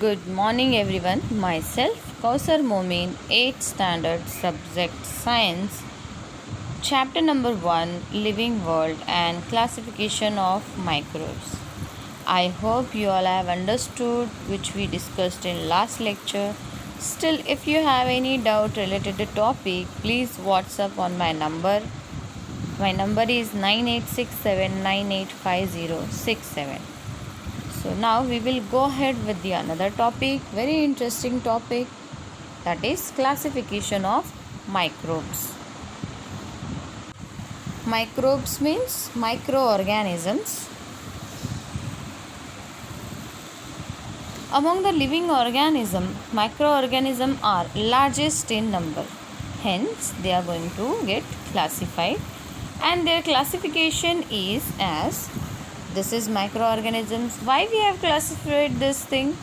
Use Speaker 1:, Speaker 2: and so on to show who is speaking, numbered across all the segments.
Speaker 1: Good morning, everyone. Myself, Kausar Momin, 8th Standard Subject Science, Chapter number 1 Living World and Classification of Microbes. I hope you all have understood which we discussed in last lecture. Still, if you have any doubt related to topic, please WhatsApp on my number. My number is 9867985067. So now we will go ahead with the another topic, very interesting topic, that is classification of microbes. Microbes means microorganisms. Among the living organisms, microorganisms are largest in number. Hence, they are going to get classified, and their classification is as this is microorganisms. Why we have classified this thing?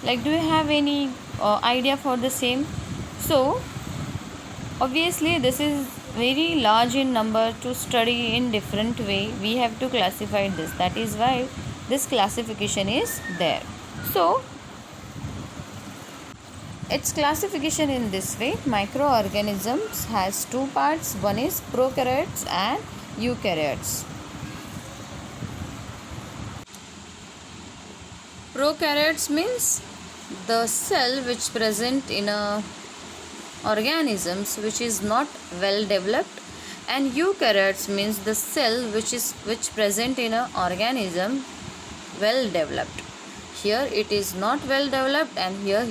Speaker 1: Like, do you have any idea for the same? So, obviously, this is very large in number to study in different way. We have to classify this. That is why this classification is there. So, its classification in this way: microorganisms has two parts. One is prokaryotes and eukaryotes. Prokaryotes means the cell which present in a organisms which is not well developed, and eukaryotes means the cell which present in a organism well developed. Here it is not well developed and here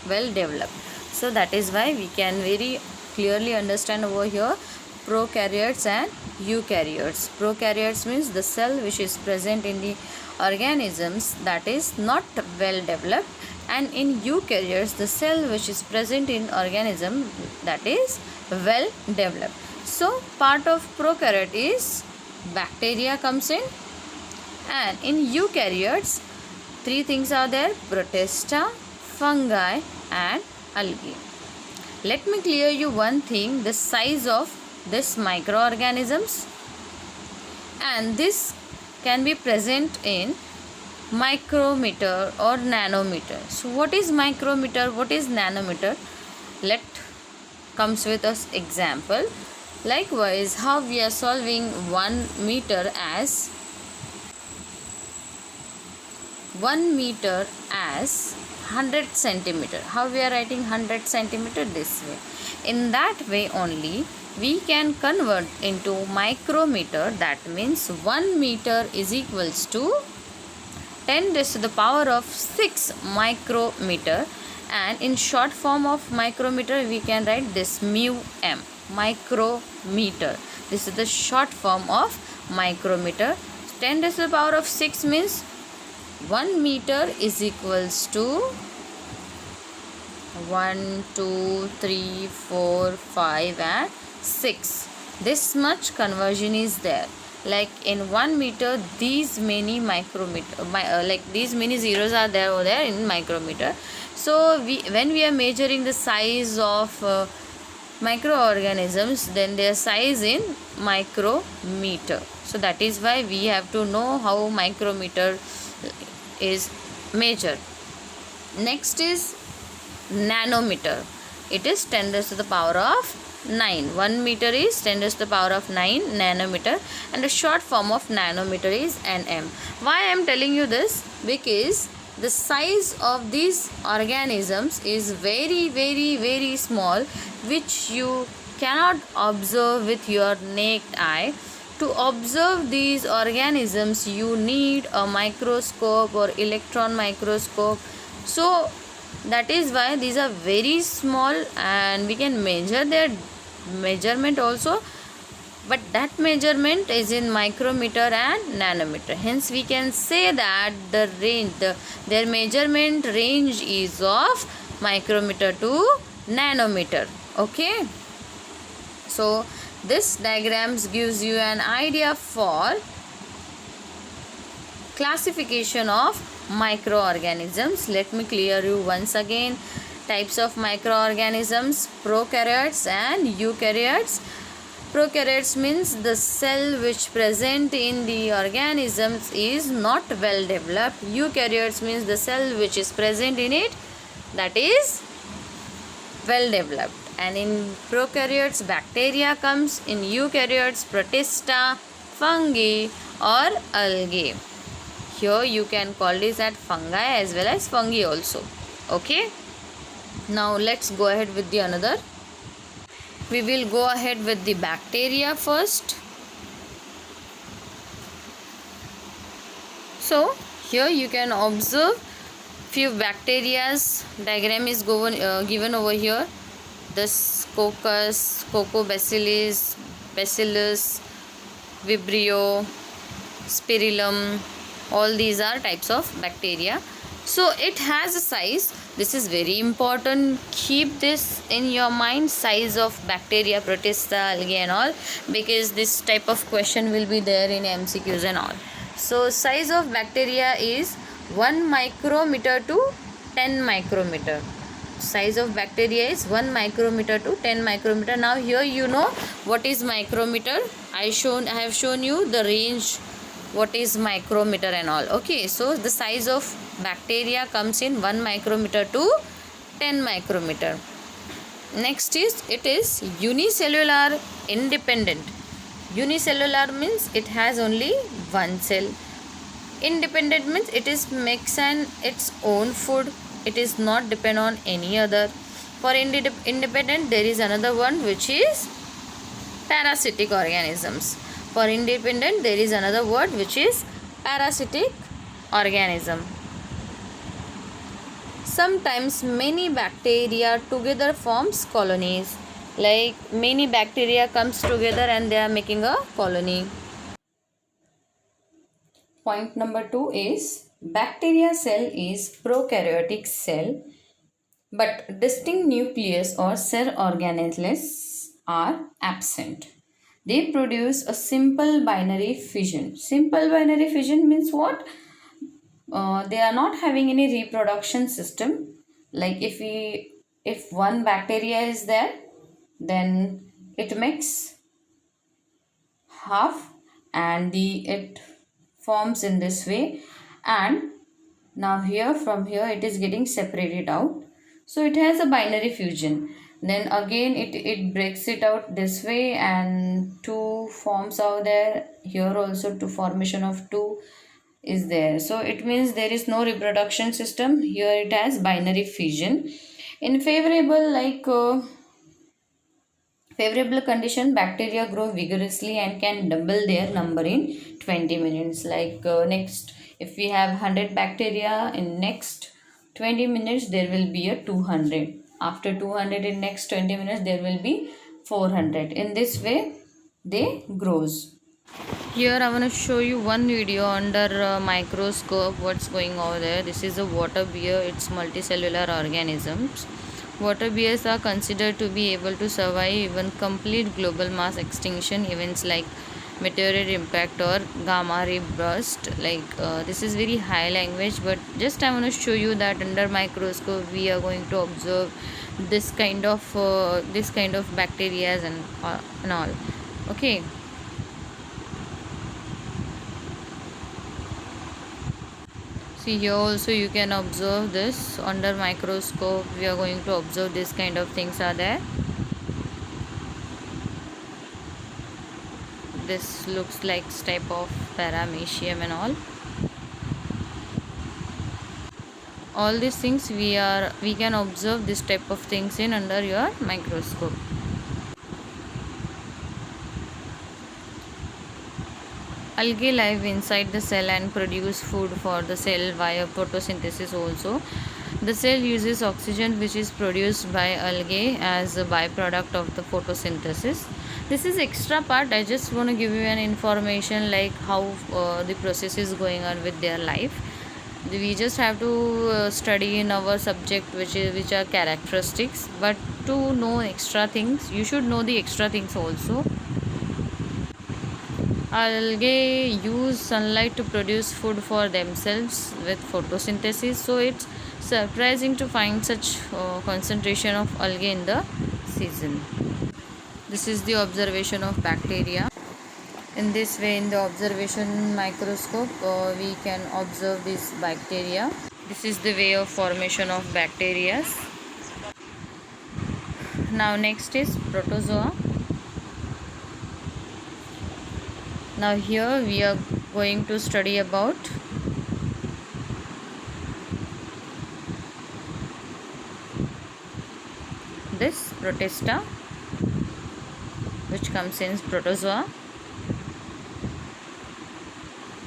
Speaker 1: well developed. So that is why we can very clearly understand over here prokaryotes and eukaryotes. Prokaryotes means the cell which is present in the organisms that is not well developed, and in eukaryotes the cell which is present in organism that is well developed. So part of prokaryote is bacteria comes in, and in eukaryotes three things are there: protista, fungi and algae. Let me clear you one thing: the size of this microorganisms, and this can be present in micrometer or nanometer. So what is micrometer, what is nanometer? Let comes with us example. Likewise, how we are solving 1 meter as 100 centimeter. How we are writing 100 centimeter? This way. In that way only we can convert into micrometer. That means 1 meter is equals to 10 raised to the power of 6 micrometer, and in short form of micrometer we can write this mu m, micrometer. This is the short form of micrometer. 10 raised to the power of 6 means 1 meter is equals to 1, 2, 3, 4, 5 and 6. This much conversion is there. Like in 1 meter these many micrometer, like these many zeros are there over there in micrometer. So when we are measuring the size of microorganisms, then their size in micrometer. So that is why we have to know how micrometer is measured. Next is nanometer. It is 10 raised to the power of 9. 1 meter is 10 raised to the power of 9 nanometer, and the short form of nanometer is nm. Why I am telling you this? Because the size of these organisms is very very small, which you cannot observe with your naked eye. To observe these organisms you need a microscope or electron microscope. So that is why these are very small, and we can measure their measurement also, but that measurement is in micrometer and nanometer. Hence we can say that the range, their measurement range is of micrometer to nanometer. Okay, so this diagrams gives you an idea for classification of microorganisms. Let me clear you once again. Types of microorganisms: prokaryotes and eukaryotes. Prokaryotes means the cell which present in the organisms is not well developed. Eukaryotes means the cell which is present in it, that is well developed. And in prokaryotes, bacteria comes. In eukaryotes, protista, fungi or algae. Here you can call this as fungi as well as fungi also. Okay. Now let's go ahead with the another. We will go ahead with the bacteria first. So here you can observe few bacteria's diagram is given over here. This Coccus, Coccobacillus, Bacillus, Vibrio, Spirillum, all these are types of bacteria. So it has a size. This is very important. Keep this in your mind, size of bacteria, protista, algae and all, because this type of question will be there in MCQs and all. So size of bacteria is 1 micrometer to 10 micrometer. Size of bacteria is 1 micrometer to 10 micrometer. Now here you know what is micrometer. I have shown you the range, what is micrometer and all. Okay, so the size of bacteria comes in 1 micrometer to 10 micrometer. Next is, it is unicellular independent. Unicellular means it has only one cell. Independent means it is makes its own food. It is not depend on any other. For independent, there is another one which is parasitic organisms. For independent, there is another word which is parasitic organism. Sometimes many bacteria together forms colonies. Like many bacteria comes together and they are making a colony. Point number 2 is bacteria cell is prokaryotic cell, but distinct nucleus or cell organelles are absent. They produce a simple binary fission. Simple binary fission means what? They are not having any reproduction system. Like if one bacteria is there, then it makes half and it forms in this way, and now here from here it is getting separated out, so it has a binary fusion. Then again it breaks it out this way and two forms are there. Here also two formation of two is there, so it means there is no reproduction system. Here it has binary fission. In favorable condition, bacteria grow vigorously and can double their number in 20 minutes. Like next, if we have 100 bacteria, in next 20 minutes there will be a 200. After 200 in next 20 minutes there will be 400. In this way they grows. Here I want to show you one video under microscope what's going over there. This is a water bear. It's multicellular organisms. Water bears are considered to be able to survive even complete global mass extinction events like meteorite impact or gamma ray burst. This is very high language, but just I want to show you that under microscope we are going to observe this kind of bacteria and all. Okay. See, here also you can observe this under microscope. We are going to observe this kind of things are there. This looks like type of paramecium and all these things we can observe this type of things in under your microscope. Algae live inside the cell and produce food for the cell via photosynthesis also. The cell uses oxygen which is produced by algae as a byproduct of the photosynthesis. This is extra part. I just want to give you an information like how the process is going on with their life. We just have to study in our subject which are characteristics, but to know extra things you should know the extra things also. Algae use sunlight to produce food for themselves with photosynthesis, so it's surprising to find such concentration of algae in the season. This is the observation of bacteria. In this way, in the observation microscope, we can observe this bacteria. This is the way of formation of bacteria. Now next is protozoa. Now here we are going to study about this protista, which comes in protozoa.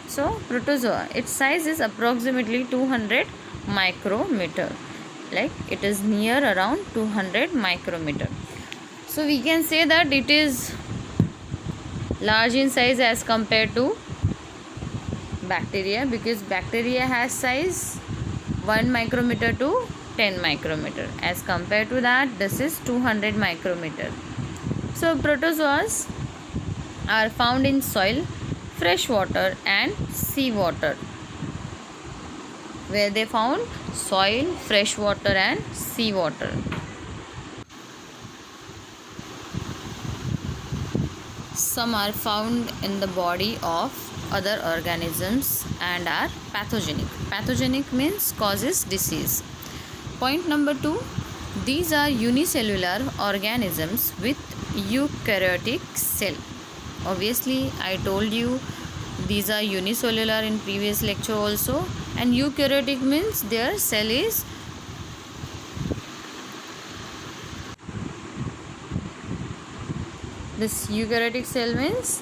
Speaker 1: So protozoa, its size is approximately 200 micrometer, like it is near around 200 micrometer. So we can say that it is large in size as compared to bacteria, because bacteria has size 1 micrometer to 10 micrometer. As compared to that, this is 200 micrometer. So protozoas are found in soil, fresh water and sea water. Where they found? Soil, fresh water and sea water. Some are found in the body of other organisms and are pathogenic. Pathogenic means causes disease. Point number 2, these are unicellular organisms with eukaryotic cell. Obviously, I told you these are unicellular in previous lecture also, and eukaryotic means their cell is this eukaryotic cell means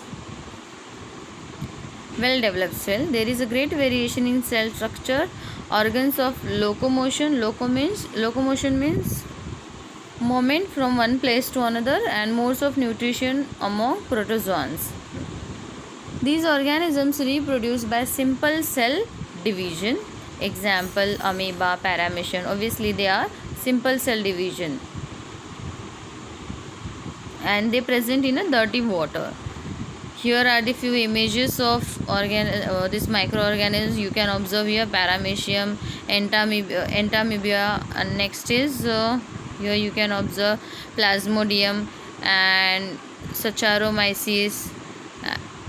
Speaker 1: well developed cell. There is a great variation in cell structure, organs of locomotion. Locomotion means movement from one place to another, and modes of nutrition among protozoans. These organisms reproduce by simple cell division. Example, amoeba, paramecium. Obviously they are simple cell division, and they present in a dirty water. Here are the few images of this microorganisms. You can observe here paramecium, entomibia, and next is here you can observe plasmodium and saccharomyces.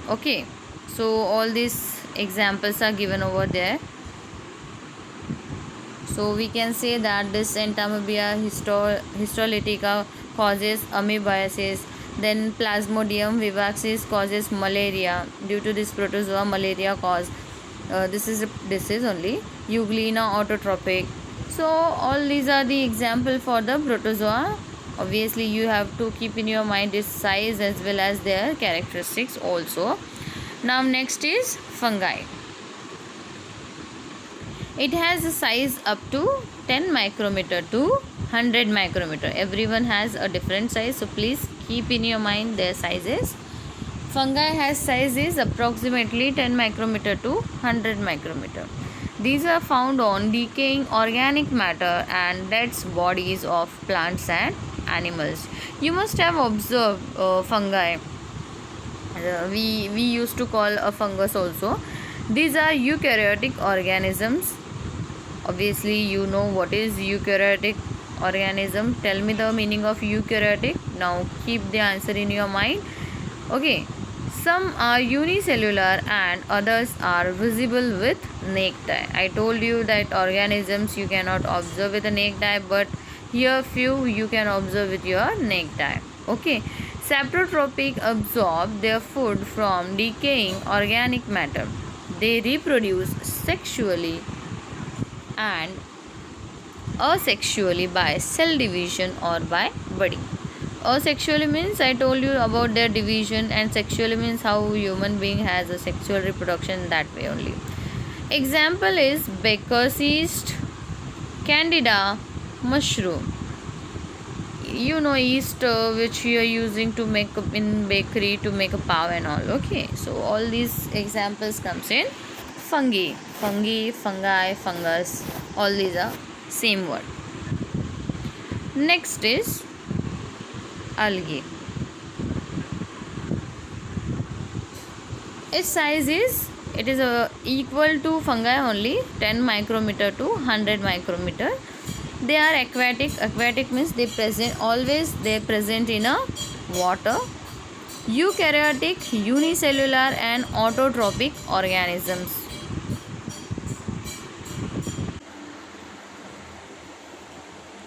Speaker 1: Okay, so all these examples are given over there. So we can say that this entomibia histolytica causes amoebiasis. Then plasmodium vivacis causes malaria. Due to this protozoa, malaria cause. This is only Euglena autotrophic. So all these are the example for the protozoa. Obviously you have to keep in your mind its size as well as their characteristics also. Now next is fungi. It has a size up to 10 micrometer to 100 micrometer. Everyone has a different size, so please keep in your mind their sizes. Fungi has sizes approximately 10 micrometer to 100 micrometer. These are found on decaying organic matter and dead bodies of plants and animals. You must have observed fungi. We used to call a fungus also. These are eukaryotic organisms. Obviously you know what is eukaryotic organism. Tell me the meaning of eukaryotic. Now keep the answer in your mind. Okay, some are unicellular and others are visible with naked eye. I told you that organisms you cannot observe with a naked eye, but here few you can observe with your naked eye. Okay, saprotrophic absorb their food from decaying organic matter. They reproduce sexually and asexually by cell division or by budding. Asexually means I told you about their division, and sexually means how human being has a sexual reproduction, that way only. Example is baker's yeast, candida, mushroom. You know yeast which you are using to make up in bakery to make a pav and all. Okay, so all these examples comes in fungi, fungi, fungus. All these are same word. Next is algae. Its size is equal to fungi only, 10 micrometer to 100 micrometer. They are aquatic. Aquatic means they present in a water, eukaryotic, unicellular and autotrophic organisms.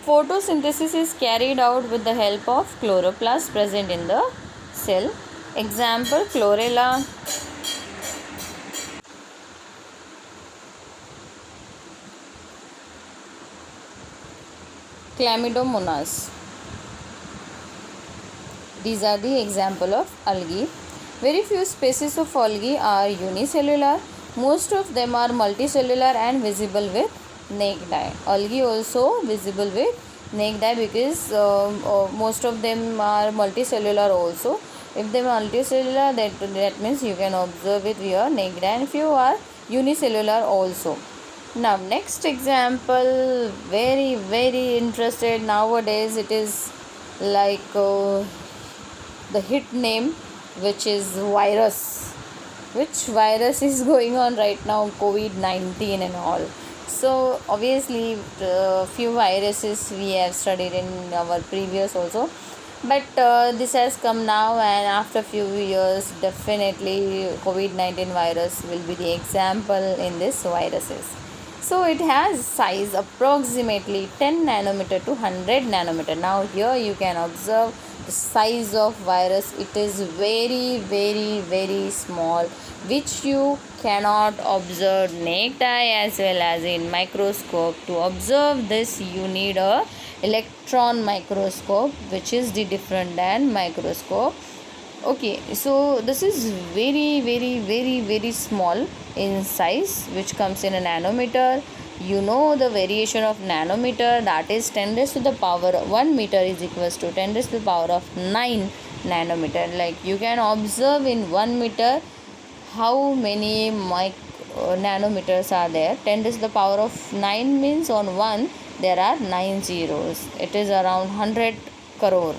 Speaker 1: Photosynthesis is carried out with the help of chloroplast present in the cell. Example, chlorella, Chlamydomonas. These are the example of algae. Very few species of algae are unicellular. Most of them are multicellular and visible with naked eye. Algae also visible with naked eye because most of them are multicellular also. If they are multicellular, that means you can observe it with your naked eye, and few are unicellular also. Now next example, very interested nowadays. It is like the hit name, which is virus. Which virus is going on right now? COVID-19 and all. So obviously few viruses we have studied in our previous also, but this has come now, and after few years definitely COVID-19 virus will be the example in this viruses. So it has size approximately 10 nanometer to 100 nanometer. Now here you can observe the size of virus. It is very small, which you cannot observe naked eye as well as in microscope. To observe this you need a electron microscope, which is the different than microscope. Okay, so this is very small in size, which comes in a nanometer. You know the variation of nanometer, that is 10 raised to the power 1 meter is equals to 10 raised to the power of 9 nanometer. Like you can observe in 1 meter how many nanometers are there. 10 raised to the power of 9 means on 1 there are 9 zeros. It is around 100 crore.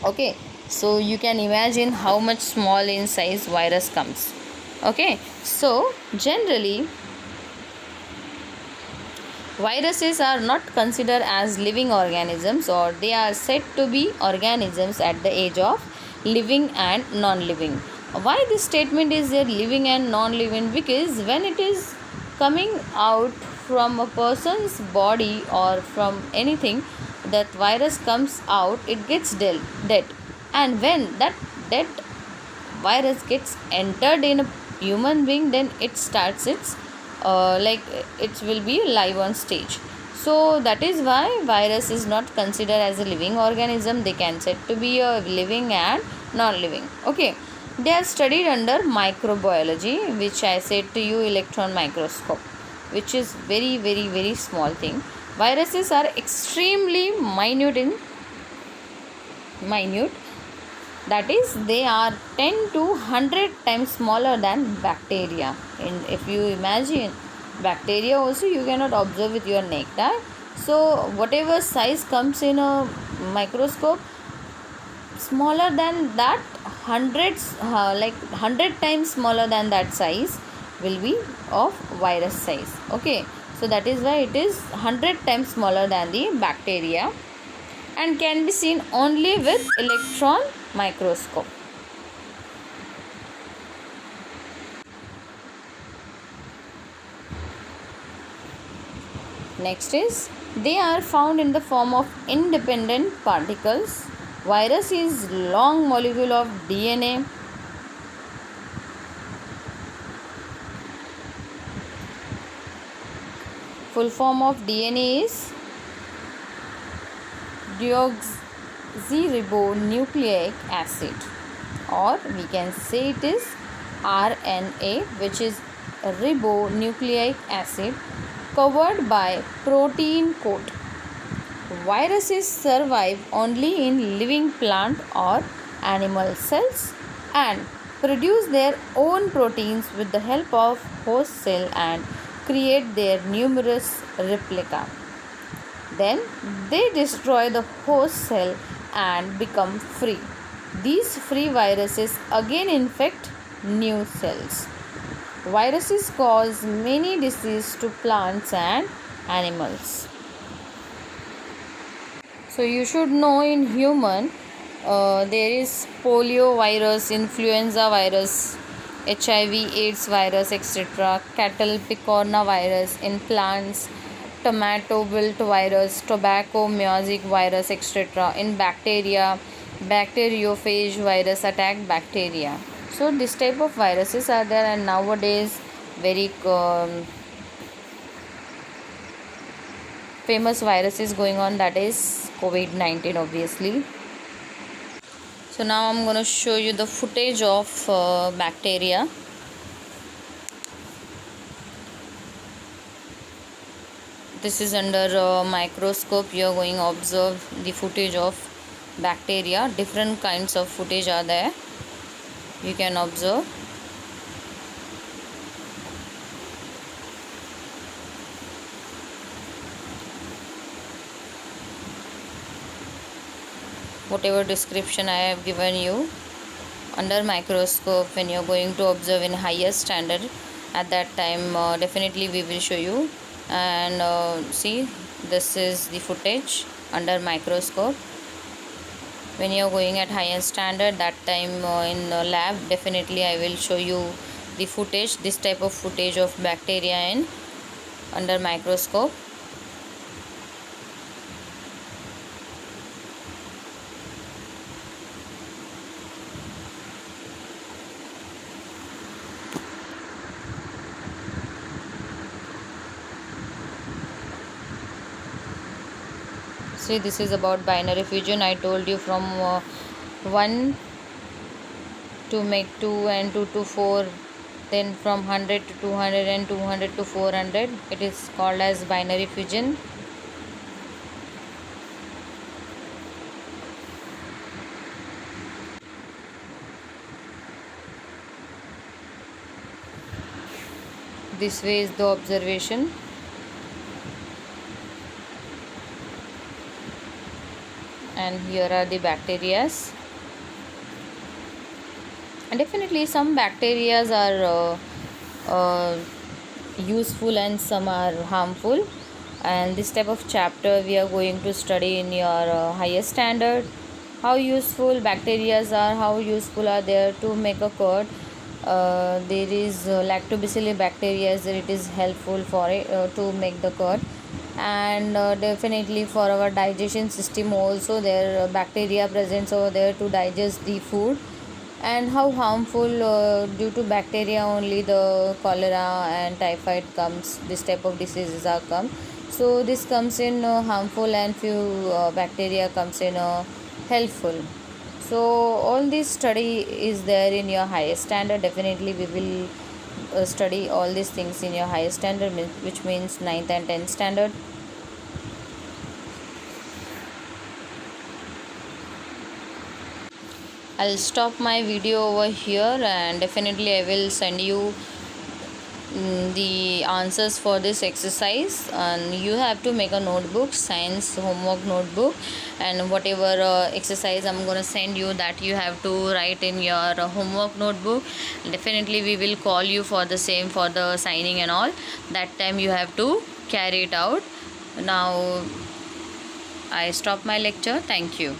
Speaker 1: Okay, so you can imagine how much small in size virus comes. Okay, so generally viruses are not considered as living organisms, or they are said to be organisms at the age of living and non-living. Why this statement is there, living and non-living? Because when it is coming out from a person's body or from anything, that virus comes out, it gets dead, and when that dead virus gets entered in a human being, then it starts its like it will be live on stage. So that is why virus is not considered as a living organism. They can said to be a living and non-living. Okay, they are studied under microbiology, which I said to you, electron microscope, which is very small thing. Viruses are extremely minute, that is they are 10 to 100 times smaller than bacteria. And if you imagine, bacteria also you cannot observe with your naked eye. So whatever size comes in a microscope, smaller than that, hundreds like 100 times smaller than that size will be of virus size. Okay, so that is why it is 100 times smaller than the bacteria, and can be seen only with electron microscope. Next is, they are found in the form of independent particles. Virus is long molecule of DNA. Full form of DNA is deoxyribonucleic acid, or we can say it is RNA, which is ribonucleic acid covered by protein coat. Viruses survive only in living plant or animal cells and produce their own proteins with the help of host cell and create their numerous replica. Then they destroy the host cell and become free. These free viruses again infect new cells. Viruses cause many diseases to plants and animals. So you should know, in human There is polio virus, influenza virus, HIV, AIDS virus, etc. Cattle picorna virus in plants, tomato wilt virus, tobacco mosaic virus, etc. In bacteria, bacteriophage virus attack bacteria. So this type of viruses are there, and nowadays very famous virus is going on, that is COVID-19 obviously. So now I'm going to show you the footage of bacteria. This is under microscope. You are going to observe the footage of bacteria. Different kinds of footage are there. You can observe. Whatever description I have given you, under microscope, when you are going to observe in higher standard, at that time definitely we will show you. And see, this is the footage under microscope. When you are going at higher standard, that time in lab, definitely I will show you the footage, this type of footage of bacteria in under microscope. See, this is about binary fusion. I told you from 1 to make 2 and 2 to 4, then from 100 to 200 and 200 to 400. It is called as binary fusion. This way is the observation. And here are the bacterias. And definitely some bacterias are useful and some are harmful, and this type of chapter we are going to study in your higher standard. How useful bacterias are, how useful are they to make a curd. There is lactobacillus bacteria, it is helpful for it to make the curd. And definitely for our digestion system also, there bacteria presents over there to digest the food. And how harmful, due to bacteria only the cholera and typhoid comes, this type of diseases are come. So this comes in harmful, and few bacteria comes in helpful. So all this study is there in your higher standard. Definitely we will study all these things in your higher standard, which means 9th and 10th standard. I'll stop my video over here, and definitely I will send you the answers for this exercise. And you have to make a notebook, science homework notebook, and whatever exercise I'm going to send you, that you have to write in your homework notebook. Definitely we will call you for the same, for the signing and all. That time you have to carry it out. Now I stop my lecture. Thank you.